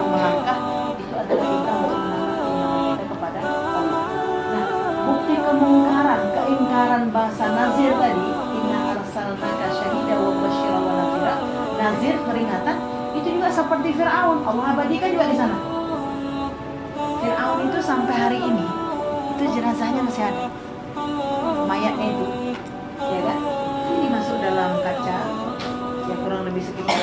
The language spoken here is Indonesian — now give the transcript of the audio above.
melangkah itu adalah kita untuk mendekati kita kepada Allah. Nah, bukti keingkaran bahasa nazir tadi, inna arsalnaka syahida wa basyira wa nadhira. Nazir peringatan itu juga seperti Fir'aun, Allah abadikan juga di sana. Fir'aun itu sampai hari ini itu jenazahnya masih ada, mayatnya itu, ya kan? Ini masuk dalam kaca, ya kurang lebih sekitar